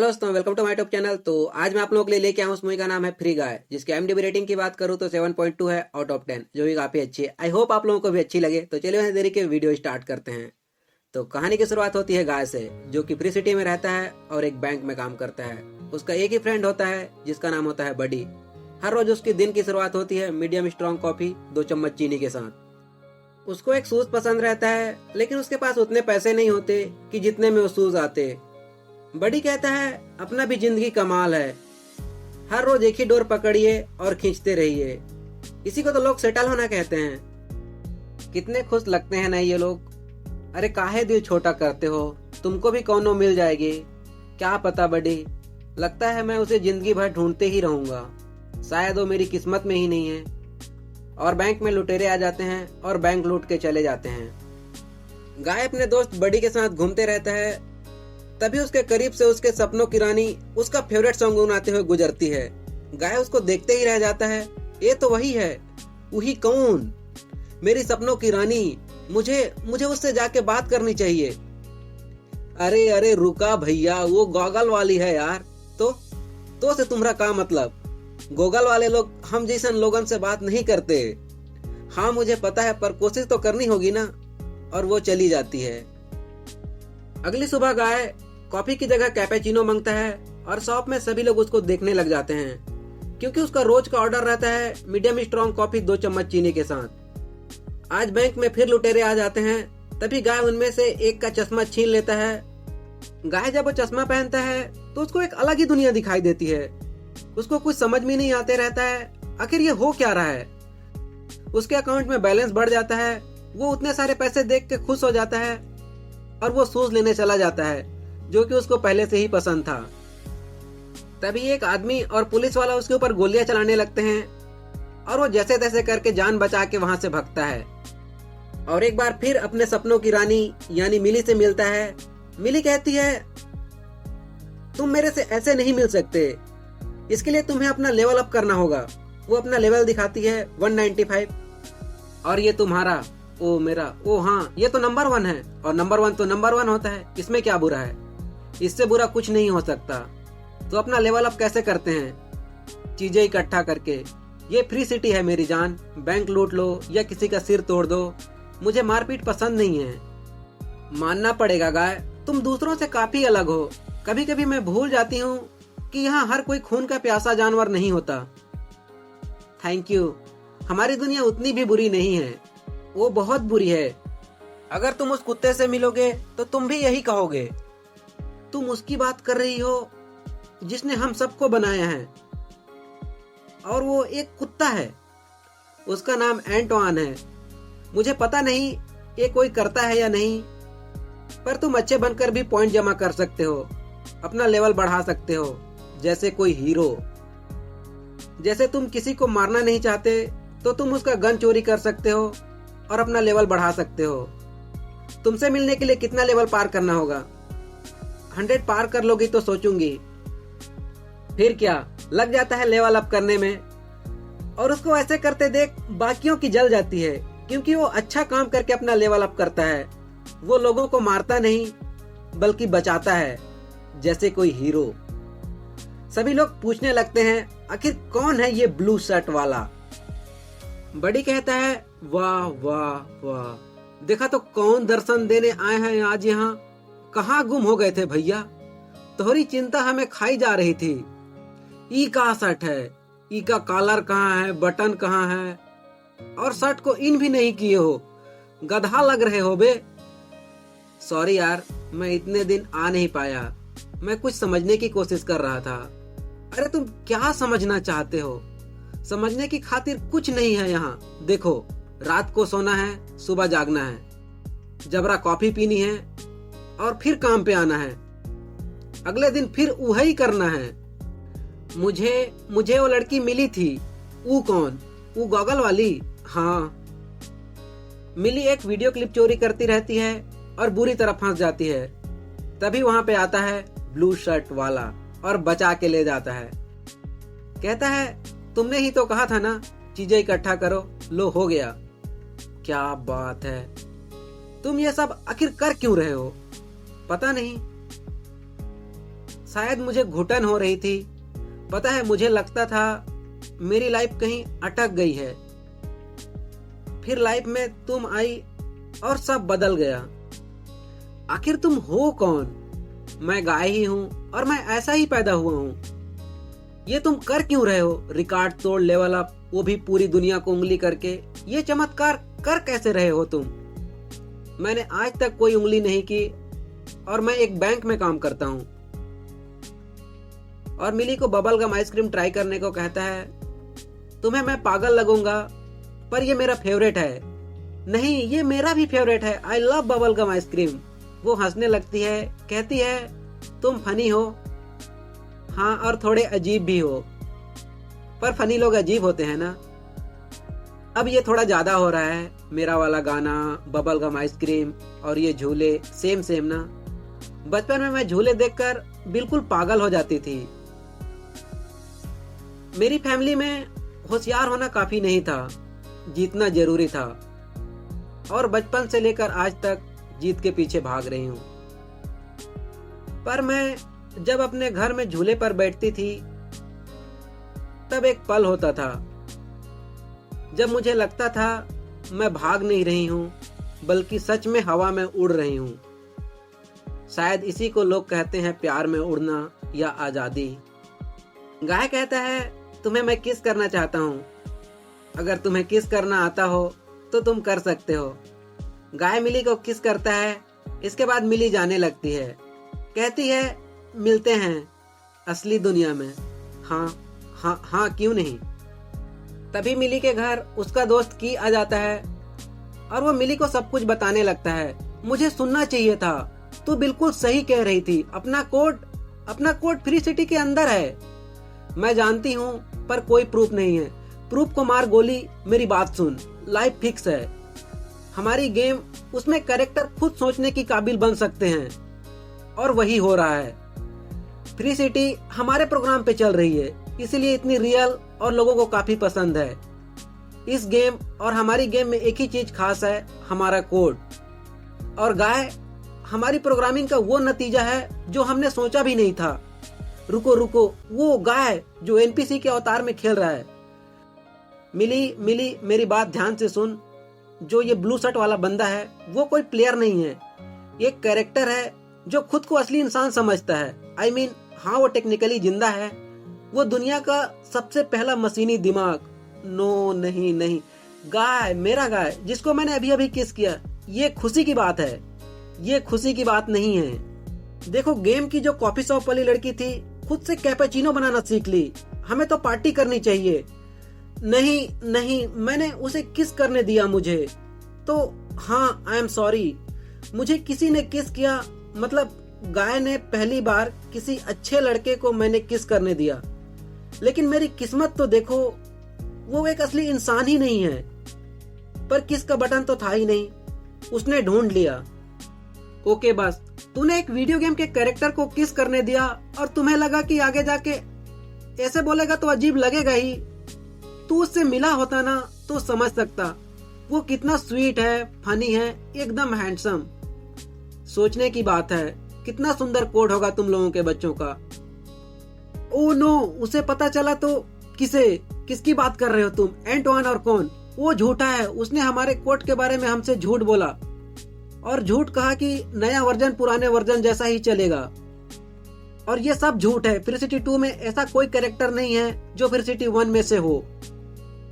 दोस्तों, welcome to my YouTube channel. तो आज मैं आप लोगों के लिए लेके आया हूँ उस मूवी का नाम है फ्री गाय, जिसकी IMDb रेटिंग की बात करूँ तो 7.2 है आउट ऑफ 10, जो भी काफी अच्छी है। आई होप आप लोगों को भी अच्छी लगे। तो चलिए वैसे देरी के वीडियो स्टार्ट करते हैं। तो कहानी की शुरुआत होती है गाय से, जो कि फ्री सिटी में रहता है और एक बैंक में काम करता है। उसका एक ही फ्रेंड होता है जिसका नाम होता है बडी। हर रोज उसकी दिन की शुरुआत होती है मीडियम स्ट्रॉन्ग कॉफी 2 चम्मच चीनी के साथ। उसको एक शूज पसंद रहता है, लेकिन उसके पास उतने पैसे नहीं होते कि जितने में वो शूज आते। बडी कहता है अपना भी जिंदगी कमाल है, हर रोज एक ही डोर पकड़िए और खींचते रहिए। इसी को तो लोग सेटल होना कहते हैं। कितने खुश लगते हैं ना ये लोग। अरे काहे दिल छोटा करते हो, तुमको भी कौनो मिल जाएगी। क्या पता बडी, लगता है मैं उसे जिंदगी भर ढूंढते ही रहूंगा। शायद वो मेरी किस्मत में ही नहीं है। और बैंक में लुटेरे आ जाते हैं और बैंक लूट के चले जाते हैं। गाय अपने दोस्त बडी के साथ घूमते रहता है, तभी उसके करीब से उसके सपनों की रानी उसका फेवरेट सॉन्ग गुनगुनाते हुए गुजरती है। गाय उसको देखते ही रह जाता है। ये तो वही है, वही कौन, मेरी सपनों की रानी। मुझे उससे जाके बात करनी चाहिए। अरे अरे रुका भैया, वो गॉगल वाली है यार। तो से तुम्हारा क्या मतलब? गॉगल वाले लोग हम जैसन लोगन से बात नहीं करते। हाँ मुझे पता है, पर कोशिश तो करनी होगी ना। और वो चली जाती है। अगली सुबह गाय कॉफी की जगह कैपेचिनो मांगता है और शॉप में सभी लोग उसको देखने लग जाते हैं, क्योंकि उसका रोज का ऑर्डर रहता है मीडियम स्ट्रॉन्ग कॉफी 2 चम्मच चीनी के साथ। आज बैंक में फिर लुटेरे आ जाते हैं, तभी गाय उनमें से एक का चश्मा छीन लेता है। गाय जब वो चश्मा पहनता है तो उसको एक अलग ही दुनिया दिखाई देती है। उसको कुछ समझ में नहीं आते रहता है, आखिर ये हो क्या रहा है। उसके अकाउंट में बैलेंस बढ़ जाता है। वो उतने सारे पैसे देख के खुश हो जाता है और वो शूज लेने चला जाता है, जो कि उसको पहले से ही पसंद था। तभी एक आदमी और पुलिस वाला उसके ऊपर गोलियां चलाने लगते हैं और वो जैसे तैसे करके जान बचा के वहां से भागता है। और एक बार फिर अपने सपनों की रानी यानी मिली से मिलता है। मिली कहती है तुम मेरे से ऐसे नहीं मिल सकते, इसके लिए तुम्हें अपना लेवल अप करना होगा। वो अपना लेवल दिखाती है 195। और ये तुम्हारा, ओ मेरा, ओ हाँ ये तो नंबर 1 है, और नंबर 1 तो नंबर 1 होता है, इसमें क्या बुरा है। इससे बुरा कुछ नहीं हो सकता। तो अपना लेवल अप कैसे करते हैं? चीजें इकट्ठा करके। ये फ्री सिटी है मेरी जान, बैंक लूट लो या किसी का सिर तोड़ दो, मुझे मारपीट पसंद नहीं है। मानना पड़ेगा गाय, तुम दूसरों से काफी अलग हो। कभी कभी मैं भूल जाती हूँ कि यहाँ हर कोई खून का प्यासा जानवर नहीं होता। थैंक यू, हमारी दुनिया उतनी भी बुरी नहीं है, वो बहुत बुरी है। अगर तुम उस कुत्ते से मिलोगे तो तुम भी यही कहोगे। तुम उसकी बात कर रही हो जिसने हम सबको बनाया है, और वो एक कुत्ता है, उसका नाम एंटवान है। मुझे पता नहीं ये कोई करता है या नहीं, पर तुम अच्छे बनकर भी पॉइंट जमा कर सकते हो, अपना लेवल बढ़ा सकते हो, जैसे कोई हीरो। जैसे तुम किसी को मारना नहीं चाहते तो तुम उसका गन चोरी कर सकते हो और अपना लेवल बढ़ा सकते हो। तुमसे मिलने के लिए कितना लेवल पार करना होगा? 100 पार कर लोगी तो सोचूंगी। फिर क्या, लग जाता है लेवल अप करने में। और उसको ऐसे करते देख बाकियों की जल जाती है, क्योंकि वो अच्छा काम करके अपना लेवल अप करता है। वो लोगों को मारता नहीं बल्कि बचाता है, जैसे कोई हीरो। सभी लोग पूछने लगते हैं आखिर कौन है ये ब्लू शर्ट वाला। बड़ी कहता है वाह वाह वाह, देखा तो कौन दर्शन देने आए हैं आज यहाँ। कहाँ गुम हो गए थे भैया, तोहरी चिंता हमें खाई जा रही थी। ई का शर्ट है, ई का कॉलर कहाँ है, बटन कहाँ है, और शर्ट को इन भी नहीं किए हो, गधा लग रहे हो बे। सॉरी यार, मैं इतने दिन आ नहीं पाया, मैं कुछ समझने की कोशिश कर रहा था। अरे तुम क्या समझना चाहते हो? समझने की खातिर कुछ नहीं है यहाँ। देखो, रात को सोना है, सुबह जागना है, जबरा कॉफी पीनी है और फिर काम पे आना है। अगले दिन फिर वही करना है। मुझे वो लड़की मिली थी। वो कौन? वो गॉगल वाली? हाँ। मिली एक वीडियो क्लिप चोरी करती रहती है और बुरी तरह फंस जाती है। तभी वहां पे आता है ब्लू शर्ट वाला और बचा के ले जाता है। कहता है तुमने ही तो कहा था ना चीजें इकट्ठा करो, लो हो गया। क्या बात है, तुम ये सब आखिर कर क्यों रहे हो? पता नहीं। शायद मुझे घुटन हो रही थी। पता है, मुझे लगता था मेरी लाइफ कहीं अटक गई है। फिर लाइफ में तुम आई और सब बदल गया। आखिर तुम हो कौन? मैं गाय ही हूँ और मैं ऐसा ही पैदा हुआ हूँ। ये तुम कर क्यों रहे हो? रिकॉर्ड तोड़, लेवल अप, वो भी पूरी दुनिया को उंगली करके। ये चमत्कार कर कैसे रहे हो तुम? मैंने आज तक कोई उंगली नहीं की और मैं एक बैंक में काम करता हूँ। और मिली को बबल गम आइसक्रीम ट्राई करने को कहता है। तुम्हें मैं पागल लगूंगा पर ये मेरा फेवरेट है। नहीं, ये मेरा भी फेवरेट है। I love bubble gum ice cream. वो हंसने लगती है, कहती है तुम फनी हो। हाँ, और थोड़े अजीब भी हो। पर फनी लोग अजीब होते हैं ना। अब ये थोड़ा ज्यादा हो रहा है। मेरा वाला गाना, बबल गम आइसक्रीम और ये झूले सेम सेम ना। बचपन में मैं झूले देखकर बिल्कुल पागल हो जाती थी। मेरी फैमिली में होशियार होना काफी नहीं था, जीतना जरूरी था। और बचपन से लेकर आज तक जीत के पीछे भाग रही हूँ। पर मैं जब अपने घर में झूले पर बैठती थी तब एक पल होता था जब मुझे लगता था मैं भाग नहीं रही हूँ बल्कि सच में हवा में उड़ रही हूँ। शायद इसी को लोग कहते हैं प्यार में उड़ना या आजादी। गाय कहता है तुम्हें मैं किस करना चाहता हूँ। अगर तुम्हें किस करना आता हो तो तुम कर सकते हो। गाय मिली को किस करता है। इसके बाद मिली जाने लगती है, कहती है मिलते हैं असली दुनिया में। हाँ हाँ हाँ, क्यों नहीं। तभी मिली के घर उसका दोस्त की आ जाता है और वो मिली को सब कुछ बताने लगता है। मुझे सुनना चाहिए था, तू बिल्कुल सही कह रही थी। अपना कोड फ्री सिटी के अंदर है। मैं जानती हूँ पर कोई प्रूफ नहीं है। प्रूफ को मार गोली। मेरी बात सुन, लाइफ फिक्स है। हमारी गेम, उसमें कैरेक्टर खुद सोचने की काबिल बन सकते हैं और वही हो रहा है। फ्री सिटी हमारे प्रोग्राम पे चल रही है, इसीलिए इतनी रियल और लोगों को काफी पसंद है। इस गेम और हमारी गेम में एक ही चीज खास है, हमारा कोड। और गाय हमारी प्रोग्रामिंग का वो नतीजा है जो हमने सोचा भी नहीं था। रुको, वो गाय जो एनपीसी के अवतार में खेल रहा है। मिली मेरी बात ध्यान से सुन। जो ये ब्लू शर्ट वाला बंदा है वो कोई प्लेयर नहीं है, एक कैरेक्टर है जो खुद को असली इंसान समझता है। I mean, हाँ, वो टेक्निकली जिंदा है। वो दुनिया का सबसे पहला मशीनी दिमाग। नो, नहीं, गाय, मेरा गाय जिसको मैंने अभी अभी किस किया। ये खुशी की बात है, ये खुशी की बात नहीं है। देखो, गेम की जो कॉफी शॉप वाली लड़की थी खुद से कैपेचिनो बनाना सीख ली। हमें तो पार्टी करनी चाहिए। नहीं, मैंने उसे किस करने दिया मुझे तो। हाँ, आई एम सॉरी। मुझे किसी ने किस किया, मतलब गाय ने पहली बार किसी अच्छे लड़के को मैंने किस करने दिया। लेकिन मेरी किस्मत तो देखो, वो एक असली इंसान ही नहीं है। पर किस का बटन तो था ही नहीं, उसने ढूंढ लिया। ओके, बस तूने एक वीडियो गेम के कैरेक्टर को किस करने दिया और तुम्हें लगा कि आगे जाके ऐसे बोलेगा तो अजीब लगेगा ही। तू उससे मिला होता ना तो समझ सकता वो कितना स्वीट है, फनी है, एकदम हैंडसम। सोचने की बात है, कितना सुंदर कोड होगा तुम लोगों के बच्चों का। ओ नो, उसे पता चला तो किसकी बात कर रहे हो तुम? एंटवान और कौन? वो झूठा है। उसने हमारे कोड के बारे में हमसे झूठ बोला और झूठ कहा कि नया वर्जन पुराने वर्जन जैसा ही चलेगा। और ये सब झूठ है। फ्री सिटी 2 में ऐसा कोई कैरेक्टर नहीं है जो फ्री सिटी 1 में से हो।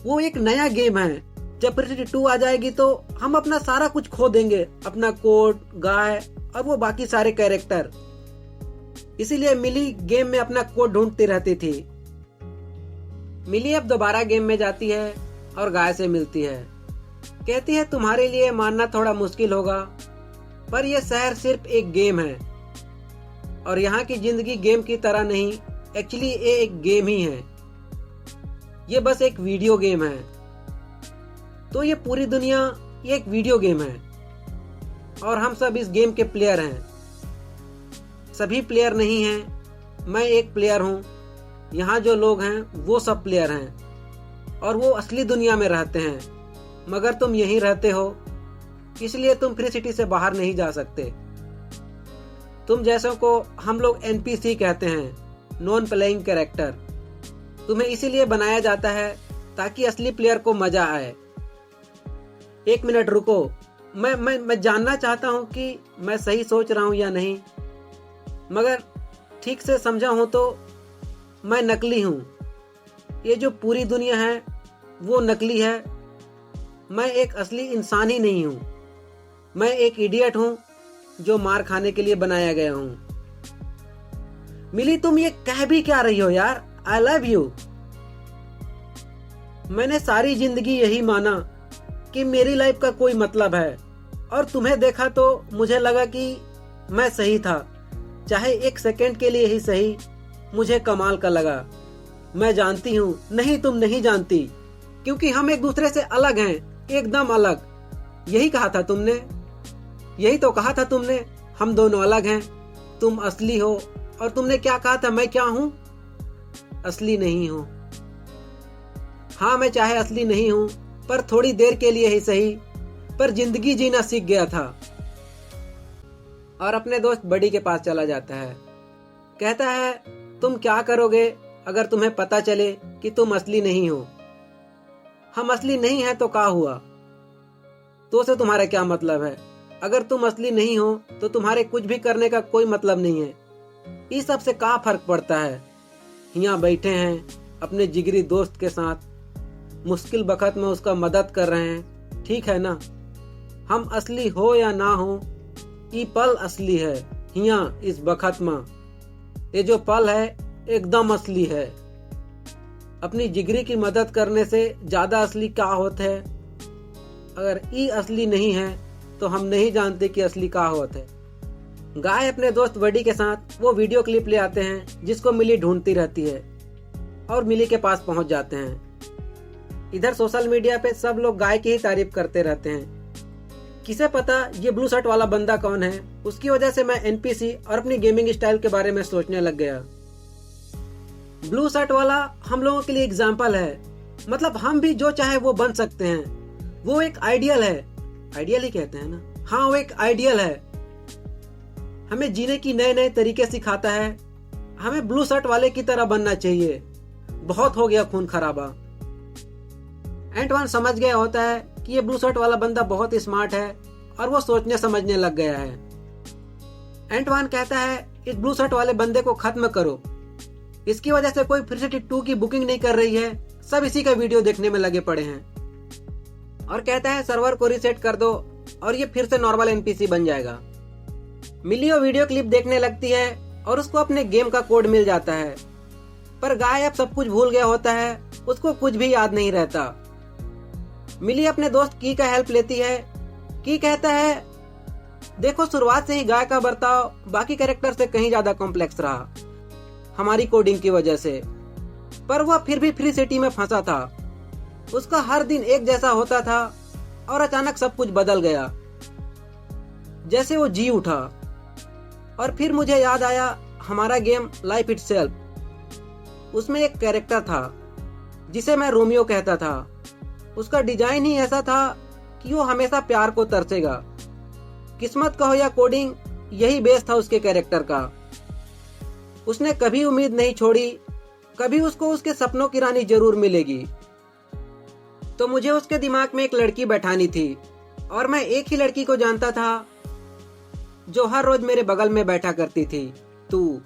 वो एक नया गेम है। जब फ्री सिटी 2 आ जाएगी तो हम अपना सारा कुछ खो देंगे, अपना कोड, गाय और वो बाकी सारे कैरेक्टर। इसीलिए मिली गेम में अपना कोड ढूंढती रहती थी। मिली अब दोबारा गेम में जाती है और गाय से मिलती है। कहती है तुम्हारे लिए मानना थोड़ा मुश्किल होगा पर यह शहर सिर्फ एक गेम है और यहाँ की जिंदगी गेम की तरह नहीं, एक्चुअली ये एक गेम ही है। ये बस एक वीडियो गेम है। तो ये पूरी दुनिया ये एक वीडियो गेम है और हम सब इस गेम के प्लेयर हैं। सभी प्लेयर नहीं हैं, मैं एक प्लेयर हूँ। यहाँ जो लोग हैं वो सब प्लेयर हैं और वो असली दुनिया में रहते हैं, मगर तुम यहीं रहते हो, इसलिए तुम फ्री सिटी से बाहर नहीं जा सकते। तुम जैसों को हम लोग NPC कहते हैं, नॉन प्लेइंग कैरेक्टर। तुम्हें इसीलिए बनाया जाता है ताकि असली प्लेयर को मजा आए। एक मिनट रुको, मैं जानना चाहता हूँ कि मैं सही सोच रहा हूँ या नहीं, मगर ठीक से समझा हूँ तो मैं नकली हूँ। ये जो पूरी दुनिया है वो नकली है। मैं एक असली इंसान ही नहीं हूँ। मैं एक इडियट हूँ जो मार खाने के लिए बनाया गया हूँ। मिली, तुम ये कह भी क्या रही हो यार? I love you. मैंने सारी जिंदगी यही माना कि मेरी लाइफ का कोई मतलब है, और तुम्हें देखा तो मुझे लगा कि मैं सही था। चाहे एक सेकंड के लिए ही सही, मुझे कमाल का लगा। मैं जानती हूँ, नहीं तुम नहीं जानती, क्योंकि हम एक दूसरे से अलग हैं, एकदम अलग। यही कहा था तुमने, यही तो कहा था तुमने, हम दोनों अलग हैं। तुम असली हो, और तुमने क्या कहा था? मैं क्या हूँ? असली नहीं हूँ। हाँ, मैं चाहे असली नहीं हूँ, पर थोड़ी देर के लिए ही सही, पर जिंदगी जीना सीख गया था। और अपने दोस्त बडी के पास चला जाता है। कहता है, तुम क्या करोगे अगर तुम्हें पता चले कि तुम असली नहीं हो? हम असली नहीं हैं तो क्या हुआ? तो से तुम्हारा क्या मतलब है? अगर तुम असली नहीं हो तो तुम्हारे कुछ भी करने का कोई मतलब नहीं है। इस सब से क्या फर्क पड़ता है? यहाँ बैठे हैं अपने जिगरी दोस्त के साथ, मुश्किल वक्त में उसका मदद कर रहे हैं, ठीक है ना? हम असली हो या ना हो, ये पल असली है। यहाँ इस वक्त में ये जो पल है एकदम असली है। अपनी जिगरी की मदद करने से ज्यादा असली क्या होता है? अगर ये असली नहीं है तो हम नहीं जानते कि असली क्या होता है। गाय अपने दोस्त बडी के साथ वो वीडियो क्लिप ले आते हैं जिसको मिली ढूंढती रहती है, और मिली के पास पहुंच जाते हैं। इधर सोशल मीडिया पे सब लोग गाय की ही तारीफ करते रहते हैं। किसे पता ये ब्लू शर्ट वाला बंदा कौन है? उसकी वजह से मैं NPC और अपनी गेमिंग स्टाइल के बारे में सोचने लग गया। ब्लू शर्ट वाला हम लोगों के लिए एग्जाम्पल है। मतलब हम भी जो चाहे वो बन सकते हैं। वो एक आइडियल है, आइडियल ही कहते हैं ना? हाँ, वो एक आइडियल है। हमें जीने की नए नए तरीके सिखाता है। हमें ब्लू शर्ट वाले की तरह बनना चाहिए। बहुत हो गया खून खराबा। एंटवान समझ गया होता है कि ये ब्लू शर्ट वाला बंदा बहुत स्मार्ट है, और वो सोचने समझने लग गया है। एंटवान कहता है, इस ब्लू शर्ट वाले बंदे को खत्म करो। इसकी वजह से कोई फ्री सिटी 2 की बुकिंग नहीं कर रही है। सब इसी का वीडियो देखने में लगे पड़े हैं। और कहता है, सर्वर को रीसेट कर दो और ये फिर से नॉर्मल NPC बन जाएगा। मिली वो वीडियो क्लिप देखने लगती है और उसको अपने गेम का कोड मिल जाता है। पर गाय अब सब कुछ भूल गया होता है, उसको कुछ भी याद नहीं रहता। मिली अपने दोस्त की का हेल्प लेती है। की कहता है, देखो शुरुआत से ही गाय का बर्ताव बाकी कैरेक्टर से कहीं ज्यादा कॉम्प्लेक्स रहा हमारी कोडिंग की वजह से, पर वह फिर भी फ्री सिटी में फंसा था। उसका हर दिन एक जैसा होता था, और अचानक सब कुछ बदल गया, जैसे वो जी उठा। और फिर मुझे याद आया हमारा गेम लाइफ इटसेल्फ। उसमें एक कैरेक्टर था जिसे मैं रोमियो कहता था। उसका डिजाइन ही ऐसा था कि वो हमेशा प्यार को तरसेगा। किस्मत का हो या कोडिंग, यही बेस था उसके कैरेक्टर का। उसने कभी उम्मीद नहीं छोड़ी, कभी उसको उसके सपनों की रानी जरूर मिलेगी। तो मुझे उसके दिमाग में एक लड़की बैठानी थी, और मैं एक ही लड़की को जानता था जो हर रोज मेरे बगल में बैठा करती थी, तू।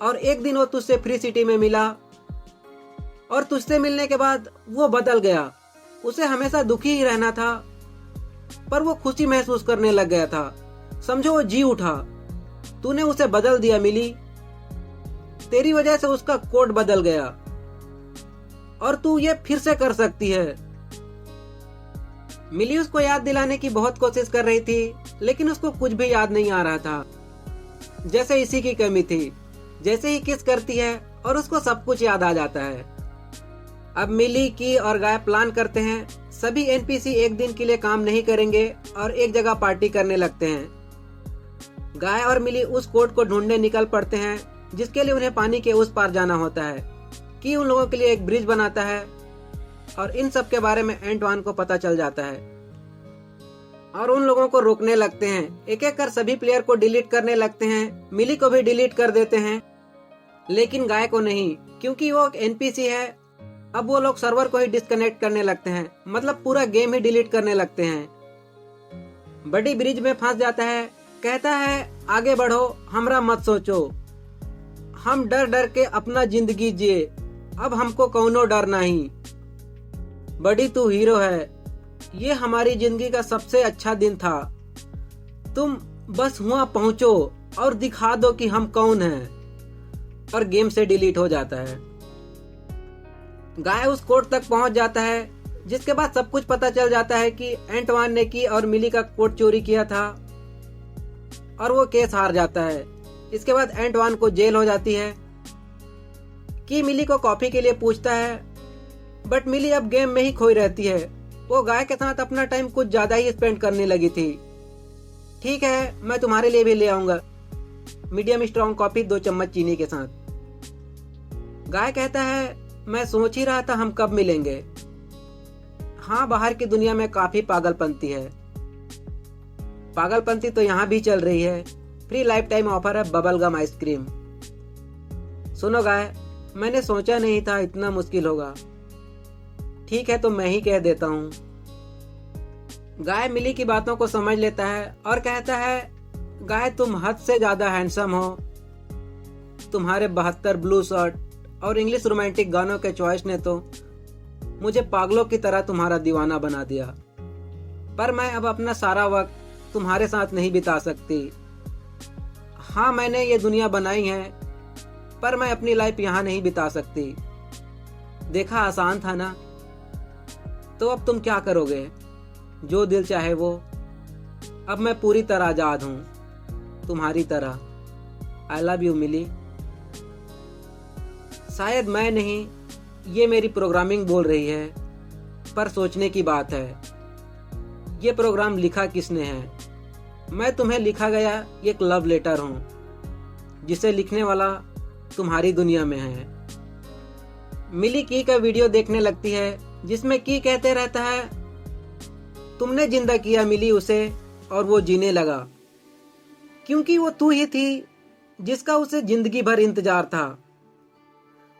और एक दिन वो तुझसे फ्री सिटी में मिला, और तुझसे मिलने के बाद वो बदल गया। उसे हमेशा दुखी ही रहना था, पर वो खुशी महसूस करने लग गया था। समझो वो जी उठा। तूने उसे बदल दिया मिली। तेरी वजह से उसका कोड बदल गया, और तू ये फिर से कर सकती है। मिली उसको याद दिलाने की बहुत कोशिश कर रही थी, लेकिन उसको कुछ भी याद नहीं आ रहा था। जैसे इसी की कमी थी। जैसे ही किस करती है और उसको सब कुछ याद आ जाता है। अब मिली, की और गाय प्लान करते हैं। सभी NPC एक दिन के लिए काम नहीं करेंगे और एक जगह पार्टी करने लगते हैं। गाय और मिली उस कोड को ढूंढने निकल पड़ते हैं जिसके लिए उन्हें पानी के उस पार जाना होता है। की उन लोगों के लिए एक ब्रिज बनाता है, और इन सब के बारे में एंटवान को पता चल जाता है। और उन लोगों को रोकने लगते हैं। एक एक कर सभी प्लेयर को डिलीट करने लगते हैं, मिली को भी डिलीट कर देते हैं, लेकिन गाय को नहीं, क्योंकि वो एक एनपीसी है। अब वो लोग सर्वर को ही डिस्कनेक्ट करने लगते हैं, मतलब पूरा गेम ही डिलीट करने लगते हैं। बड़ी ब्रिज में फंस जाता है, कहता है आगे बढ़ो, हमरा मत सोचो, हम डर डर के अपना जिंदगी जिए, अब हमको कौनो डर नहीं। बड़ी तू हीरो है, ये हमारी जिंदगी का सबसे अच्छा दिन था, तुम बस वहां पहुंचो और दिखा दो कि हम कौन हैं। और गेम से डिलीट हो जाता है। गाय उस कोर्ट तक पहुंच जाता है, जिसके बाद सब कुछ पता चल जाता है कि एंटवान ने की और मिली का कोट चोरी किया था, और वो केस हार जाता है। इसके बाद एंटवान को जेल हो जाती है। की मिली को कॉफी के लिए पूछता है, बट मिली अब गेम में ही खोई रहती है। वो गाय के साथ अपना टाइम कुछ ज्यादा ही स्पेंड करने लगी थी। ठीक है, मैं तुम्हारे लिए भी ले आऊंगा मीडियम स्ट्रॉन्ग कॉफी 2 चम्मच चीनी के साथ। गाय कहता है, मैं सोच ही रहा था हम कब मिलेंगे। हाँ, बाहर की दुनिया में काफी पागलपंती है। पागलपंती तो यहाँ भी चल रही है। फ्री लाइफ टाइम ऑफर है बबल गम आइसक्रीम। सुनो गाय, मैंने सोचा नहीं था इतना मुश्किल होगा। ठीक है, तो मैं ही कह देता हूँ। गाय मिली की बातों को समझ लेता है और कहता है, गाय तुम हद से ज्यादा हैंडसम हो। तुम्हारे 72 ब्लू शर्ट और इंग्लिश रोमांटिक गानों के चॉइस ने तो मुझे पागलों की तरह तुम्हारा दीवाना बना दिया। पर मैं अब अपना सारा वक्त तुम्हारे साथ नहीं बिता सकती। हाँ, मैंने ये दुनिया बनाई है, पर मैं अपनी लाइफ यहाँ नहीं बिता सकती। देखा, आसान था ना? तो अब तुम क्या करोगे? जो दिल चाहे वो। अब मैं पूरी तरह आजाद हूँ, तुम्हारी तरह। आई लव यू मिली। शायद मैं नहीं, ये मेरी प्रोग्रामिंग बोल रही है, पर सोचने की बात है, ये प्रोग्राम लिखा किसने है? मैं तुम्हें लिखा गया एक लव लेटर हूँ, जिसे लिखने वाला तुम्हारी दुनिया में है। मिली की का वीडियो देखने लगती है, जिसमें की कहते रहता है, तुमने जिंदा किया मिली उसे, और वो जीने लगा, क्योंकि वो तू ही थी जिसका उसे जिंदगी भर इंतजार था।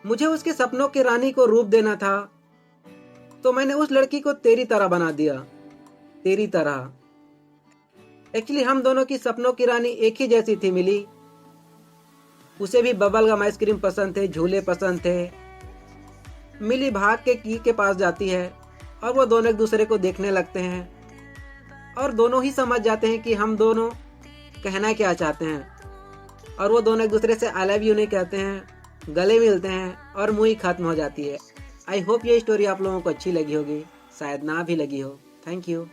मुझे उसके सपनों की रानी को रूप देना था, तो मैंने उस लड़की को तेरी तरह बना दिया, तेरी तरह। एक्चुअली हम दोनों की सपनों की रानी एक ही जैसी थी मिली। उसे भी बबल गम आइसक्रीम पसंद थे, झूले पसंद थे। मिली भाग के की के पास जाती है और वो दोनों एक दूसरे को देखने लगते हैं, और दोनों ही समझ जाते हैं कि हम दोनों कहना क्या चाहते हैं, और वो दोनों एक दूसरे से आई लव यू नहीं कहते हैं, गले मिलते हैं और मूवी खत्म हो जाती है। आई होप ये स्टोरी आप लोगों को अच्छी लगी होगी, शायद ना भी लगी हो। Thank you.